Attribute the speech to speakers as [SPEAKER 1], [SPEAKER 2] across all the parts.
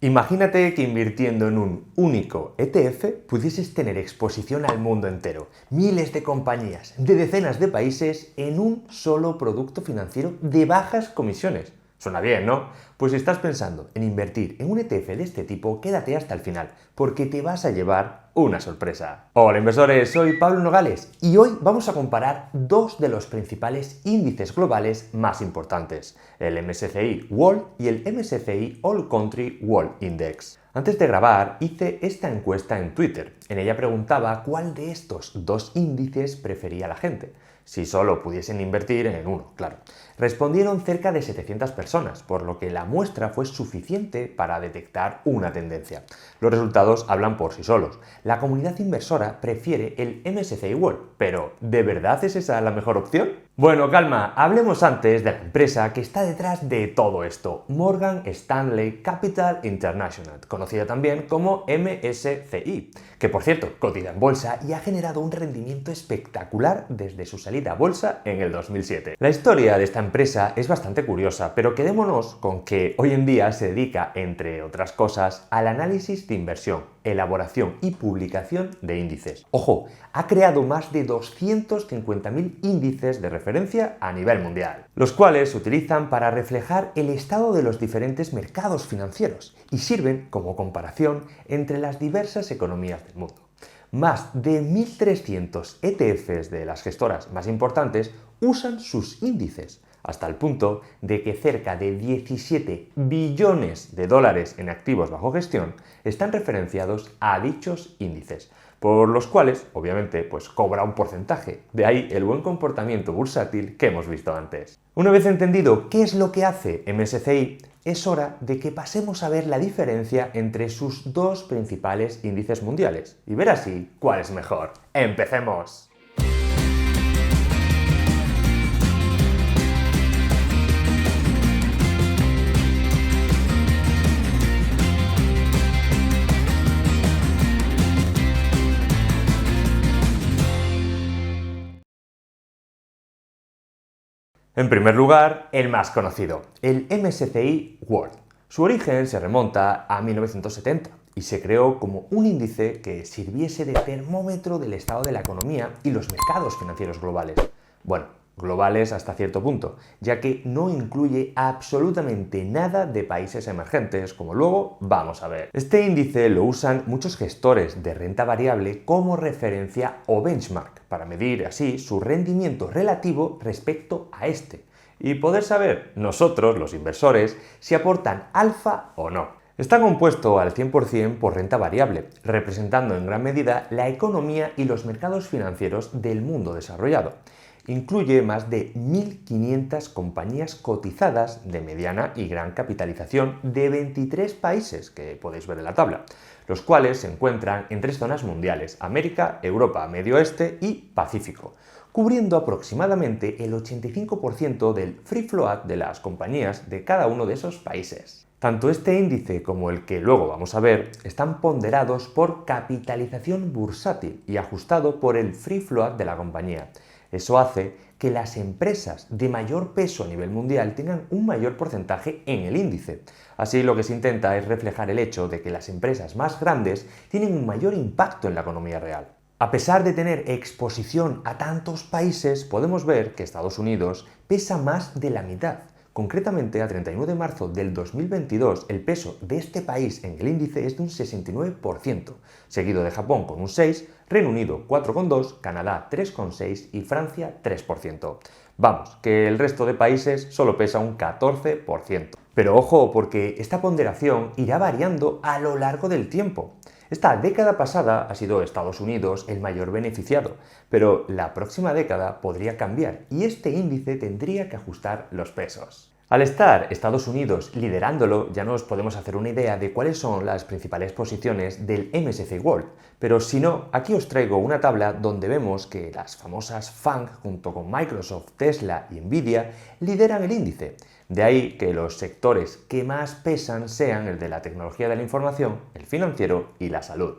[SPEAKER 1] Imagínate que invirtiendo en un único ETF pudieses tener exposición al mundo entero, miles de compañías de decenas de países en un solo producto financiero de bajas comisiones. Suena bien, ¿no? Pues si estás pensando en invertir en un ETF de este tipo, quédate hasta el final, porque te vas a llevar una sorpresa. Hola inversores, soy Pablo Nogales y hoy vamos a comparar dos de los principales índices globales más importantes, el MSCI World y el MSCI All Country World Index. Antes de grabar hice esta encuesta en Twitter. En ella preguntaba cuál de estos dos índices prefería la gente, si solo pudiesen invertir en uno, claro. Respondieron cerca de 700 personas, por lo que la muestra fue suficiente para detectar una tendencia. Los resultados hablan por sí solos. La comunidad inversora prefiere el MSCI World, pero ¿de verdad es esa la mejor opción? Bueno, calma, hablemos antes de la empresa que está detrás de todo esto, Morgan Stanley Capital International, conocida también como MSCI, que por cierto cotiza en bolsa y ha generado un rendimiento espectacular desde su salida a bolsa en el 2007. La historia de esta empresa es bastante curiosa, pero quedémonos con que hoy en día se dedica, entre otras cosas, al análisis de inversión, elaboración y publicación de índices. Ojo, ha creado más de 250.000 índices de referencia a nivel mundial, los cuales se utilizan para reflejar el estado de los diferentes mercados financieros y sirven como comparación entre las diversas economías del mundo. Más de 1.300 ETFs de las gestoras más importantes usan sus índices, hasta el punto de que cerca de 17 billones de dólares en activos bajo gestión están referenciados a dichos índices, por los cuales, obviamente, cobra un porcentaje. De ahí el buen comportamiento bursátil que hemos visto antes. Una vez entendido qué es lo que hace MSCI, es hora de que pasemos a ver la diferencia entre sus dos principales índices mundiales y ver así cuál es mejor. ¡Empecemos! En primer lugar, el más conocido, el MSCI World. Su origen se remonta a 1970 y se creó como un índice que sirviese de termómetro del estado de la economía y los mercados financieros globales. Bueno, globales hasta cierto punto, ya que no incluye absolutamente nada de países emergentes, como luego vamos a ver. Este índice lo usan muchos gestores de renta variable como referencia o benchmark, para medir así su rendimiento relativo respecto a este, y poder saber nosotros, los inversores, si aportan alfa o no. Está compuesto al 100% por renta variable, representando en gran medida la economía y los mercados financieros del mundo desarrollado. Incluye más de 1.500 compañías cotizadas de mediana y gran capitalización de 23 países, que podéis ver en la tabla, los cuales se encuentran en 3 zonas mundiales: América, Europa, Medio Oeste y Pacífico, cubriendo aproximadamente el 85% del free float de las compañías de cada uno de esos países. Tanto este índice como el que luego vamos a ver están ponderados por capitalización bursátil y ajustado por el free float de la compañía. Eso hace que las empresas de mayor peso a nivel mundial tengan un mayor porcentaje en el índice. Así, lo que se intenta es reflejar el hecho de que las empresas más grandes tienen un mayor impacto en la economía real. A pesar de tener exposición a tantos países, podemos ver que Estados Unidos pesa más de la mitad. Concretamente, a 31 de marzo del 2022, el peso de este país en el índice es de un 69%, seguido de Japón con un 6%, Reino Unido 4,2%, Canadá 3,6% y Francia 3%. Vamos, que el resto de países solo pesa un 14%. Pero ojo, porque esta ponderación irá variando a lo largo del tiempo. Esta década pasada ha sido Estados Unidos el mayor beneficiado, pero la próxima década podría cambiar y este índice tendría que ajustar los pesos. Al estar Estados Unidos liderándolo, ya nos podemos hacer una idea de cuáles son las principales posiciones del MSCI World, pero si no, aquí os traigo una tabla donde vemos que las famosas FANG, junto con Microsoft, Tesla y Nvidia, lideran el índice. De ahí que los sectores que más pesan sean el de la tecnología de la información, el financiero y la salud.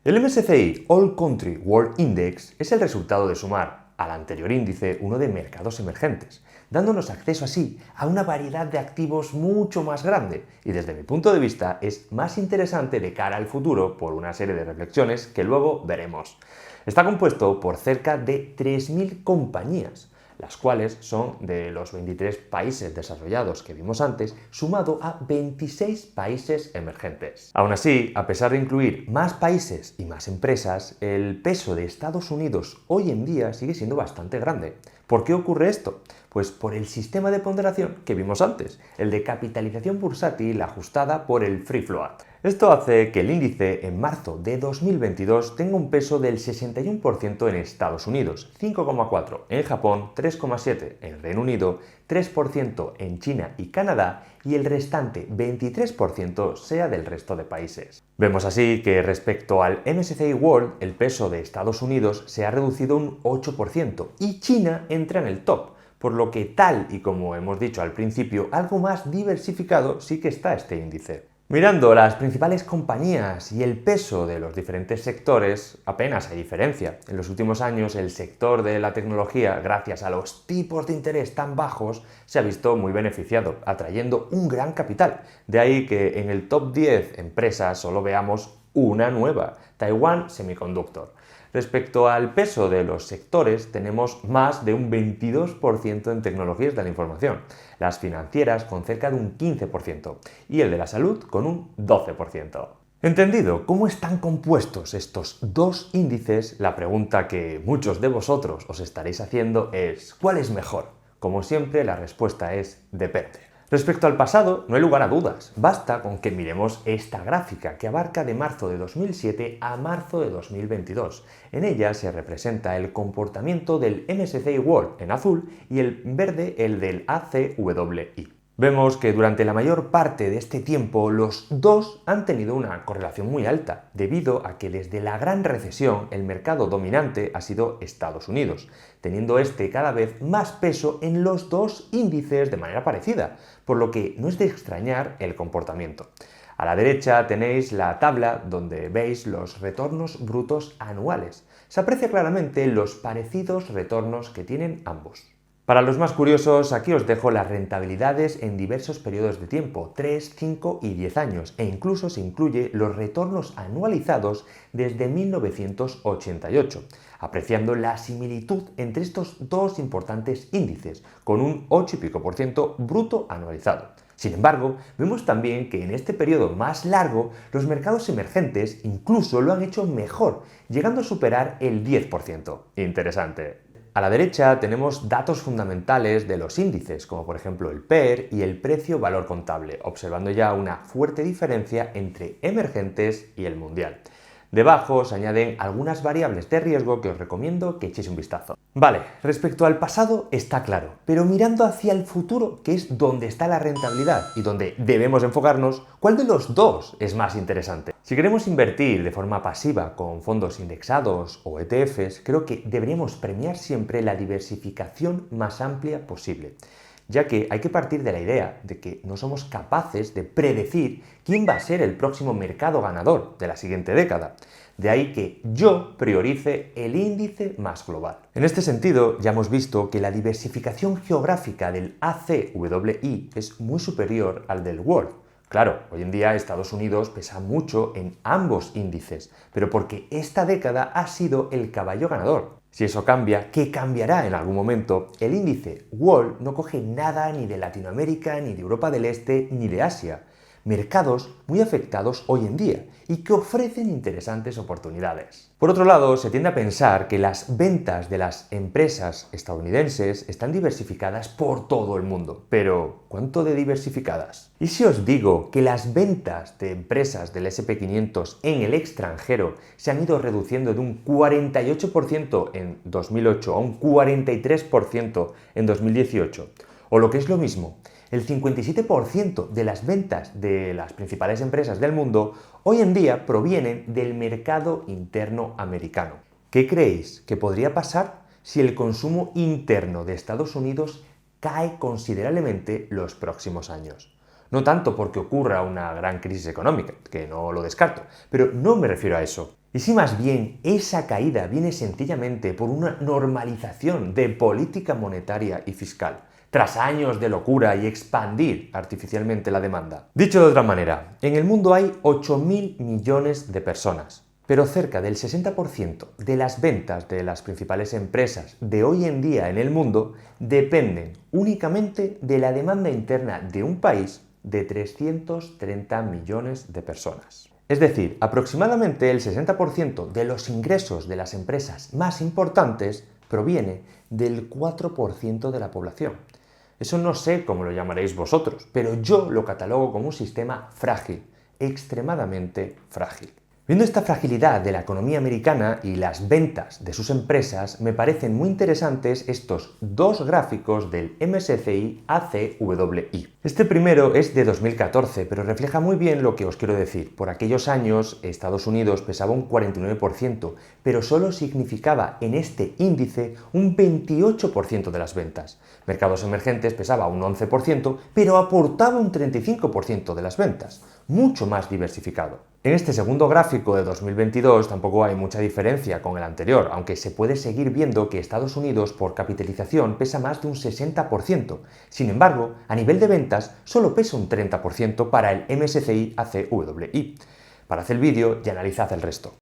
[SPEAKER 1] El MSCI All Country World Index es el resultado de sumar al anterior índice uno de mercados emergentes, dándonos acceso así a una variedad de activos mucho más grande y desde mi punto de vista es más interesante de cara al futuro por una serie de reflexiones que luego veremos. Está compuesto por cerca de 3.000 compañías, las cuales son de los 23 países desarrollados que vimos antes, sumado a 26 países emergentes. Aún así, a pesar de incluir más países y más empresas, el peso de Estados Unidos hoy en día sigue siendo bastante grande. ¿Por qué ocurre esto? Pues por el sistema de ponderación que vimos antes, el de capitalización bursátil ajustada por el free float. Esto hace que el índice en marzo de 2022 tenga un peso del 61% en Estados Unidos, 5,4% en Japón, 3,7% en Reino Unido, 3% en China y Canadá y el restante 23% sea del resto de países. Vemos así que respecto al MSCI World, el peso de Estados Unidos se ha reducido un 8% y China entra en el top, por lo que tal y como hemos dicho al principio, algo más diversificado sí que está este índice. Mirando las principales compañías y el peso de los diferentes sectores, apenas hay diferencia. En los últimos años el sector de la tecnología, gracias a los tipos de interés tan bajos, se ha visto muy beneficiado, atrayendo un gran capital. De ahí que en el top 10 empresas solo veamos una nueva, Taiwan Semiconductor. Respecto al peso de los sectores, tenemos más de un 22% en tecnologías de la información, las financieras con cerca de un 15% y el de la salud con un 12%. Entendido cómo están compuestos estos dos índices, la pregunta que muchos de vosotros os estaréis haciendo es ¿cuál es mejor? Como siempre, la respuesta es depende. Respecto al pasado, no hay lugar a dudas. Basta con que miremos esta gráfica que abarca de marzo de 2007 a marzo de 2022. En ella se representa el comportamiento del MSCI World en azul y el verde el del ACWI. Vemos que durante la mayor parte de este tiempo los dos han tenido una correlación muy alta, debido a que desde la gran recesión el mercado dominante ha sido Estados Unidos, teniendo este cada vez más peso en los dos índices de manera parecida, por lo que no es de extrañar el comportamiento. A la derecha tenéis la tabla donde veis los retornos brutos anuales. Se aprecia claramente los parecidos retornos que tienen ambos. Para los más curiosos, aquí os dejo las rentabilidades en diversos periodos de tiempo, 3, 5 y 10 años, e incluso se incluye los retornos anualizados desde 1988, apreciando la similitud entre estos dos importantes índices, con un 8 y pico por ciento bruto anualizado. Sin embargo, vemos también que en este periodo más largo, los mercados emergentes incluso lo han hecho mejor, llegando a superar el 10%. Interesante. A la derecha tenemos datos fundamentales de los índices, como por ejemplo el PER y el precio-valor contable, observando ya una fuerte diferencia entre emergentes y el mundial. Debajo se añaden algunas variables de riesgo que os recomiendo que echéis un vistazo. Vale, respecto al pasado está claro, pero mirando hacia el futuro, que es donde está la rentabilidad y donde debemos enfocarnos, ¿cuál de los dos es más interesante? Si queremos invertir de forma pasiva con fondos indexados o ETFs, creo que deberíamos premiar siempre la diversificación más amplia posible, ya que hay que partir de la idea de que no somos capaces de predecir quién va a ser el próximo mercado ganador de la siguiente década. De ahí que yo priorice el índice más global. En este sentido, ya hemos visto que la diversificación geográfica del ACWI es muy superior al del World. Claro, hoy en día Estados Unidos pesa mucho en ambos índices, pero porque esta década ha sido el caballo ganador. Si eso cambia, que cambiará en algún momento, el índice World no coge nada ni de Latinoamérica, ni de Europa del Este, ni de Asia. Mercados muy afectados hoy en día y que ofrecen interesantes oportunidades. Por otro lado, se tiende a pensar que las ventas de las empresas estadounidenses están diversificadas por todo el mundo. Pero, ¿cuánto de diversificadas? ¿Y si os digo que las ventas de empresas del S&P 500 en el extranjero se han ido reduciendo de un 48% en 2008 a un 43% en 2018? O lo que es lo mismo, el 57% de las ventas de las principales empresas del mundo hoy en día provienen del mercado interno americano. ¿Qué creéis que podría pasar si el consumo interno de Estados Unidos cae considerablemente los próximos años? No tanto porque ocurra una gran crisis económica, que no lo descarto, pero no me refiero a eso. Y si más bien esa caída viene sencillamente por una normalización de política monetaria y fiscal, tras años de locura y expandir artificialmente la demanda. Dicho de otra manera, en el mundo hay 8.000 millones de personas, pero cerca del 60% de las ventas de las principales empresas de hoy en día en el mundo dependen únicamente de la demanda interna de un país de 330 millones de personas. Es decir, aproximadamente el 60% de los ingresos de las empresas más importantes proviene del 4% de la población. Eso no sé cómo lo llamaréis vosotros, pero yo lo catalogo como un sistema frágil, extremadamente frágil. Viendo esta fragilidad de la economía americana y las ventas de sus empresas, me parecen muy interesantes estos dos gráficos del MSCI ACWI. Este primero es de 2014, pero refleja muy bien lo que os quiero decir. Por aquellos años, Estados Unidos pesaba un 49%, pero solo significaba en este índice un 28% de las ventas. Mercados emergentes pesaba un 11%, pero aportaba un 35% de las ventas, mucho más diversificado. En este segundo gráfico de 2022 tampoco hay mucha diferencia con el anterior, aunque se puede seguir viendo que Estados Unidos por capitalización pesa más de un 60%. Sin embargo, a nivel de ventas solo pesa un 30% para el MSCI ACWI. Parad el vídeo y analizad el resto.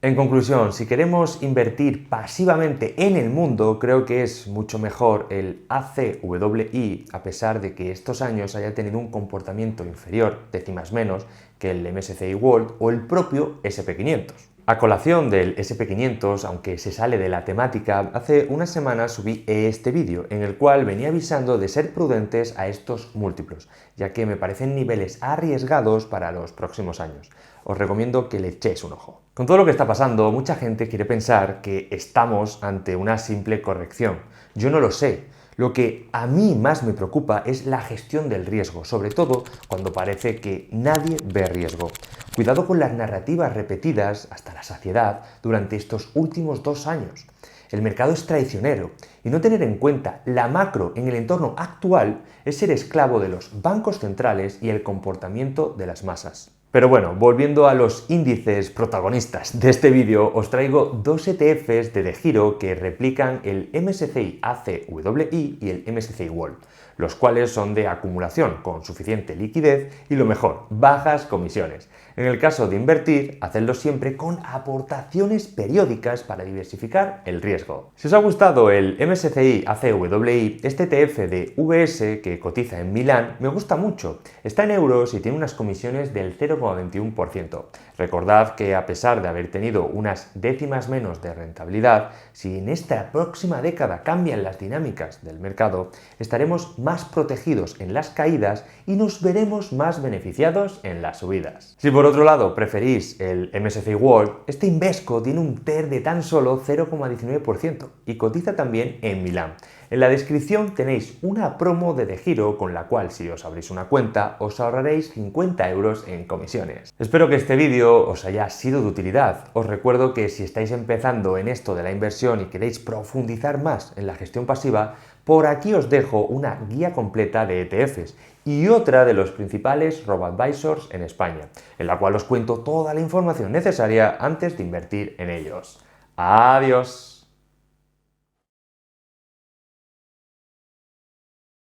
[SPEAKER 1] En conclusión, si queremos invertir pasivamente en el mundo, creo que es mucho mejor el ACWI, a pesar de que estos años haya tenido un comportamiento inferior, décimas menos, que el MSCI World o el propio SP500. A colación del SP500, aunque se sale de la temática, hace unas semanas subí este vídeo en el cual venía avisando de ser prudentes a estos múltiplos, ya que me parecen niveles arriesgados para los próximos años. Os recomiendo que le echéis un ojo. Con todo lo que está pasando, mucha gente quiere pensar que estamos ante una simple corrección. Yo no lo sé. Lo que a mí más me preocupa es la gestión del riesgo, sobre todo cuando parece que nadie ve riesgo. Cuidado con las narrativas repetidas hasta la saciedad durante estos últimos 2 años. El mercado es traicionero y no tener en cuenta la macro en el entorno actual es ser esclavo de los bancos centrales y el comportamiento de las masas. Pero bueno, volviendo a los índices protagonistas de este vídeo, os traigo dos ETFs de giro que replican el MSCI ACWI y el MSCI World, los cuales son de acumulación con suficiente liquidez y lo mejor, bajas comisiones. En el caso de invertir, hacedlo siempre con aportaciones periódicas para diversificar el riesgo. Si os ha gustado el MSCI ACWI, este ETF de VS que cotiza en Milán me gusta mucho. Está en euros y tiene unas comisiones del 0,21%. Recordad que a pesar de haber tenido unas décimas menos de rentabilidad, si en esta próxima década cambian las dinámicas del mercado, estaremos más protegidos en las caídas y nos veremos más beneficiados en las subidas. Si por otro lado preferís el MSCI World, este Invesco tiene un TER de tan solo 0,19% y cotiza también en Milán. En la descripción tenéis una promo de giro con la cual si os abrís una cuenta os ahorraréis 50 euros en comisiones. Espero que este vídeo os haya sido de utilidad. Os recuerdo que si estáis empezando en esto de la inversión y queréis profundizar más en la gestión pasiva, por aquí os dejo una guía completa de ETFs y otra de los principales robo-advisors en España, en la cual os cuento toda la información necesaria antes de invertir en ellos. ¡Adiós!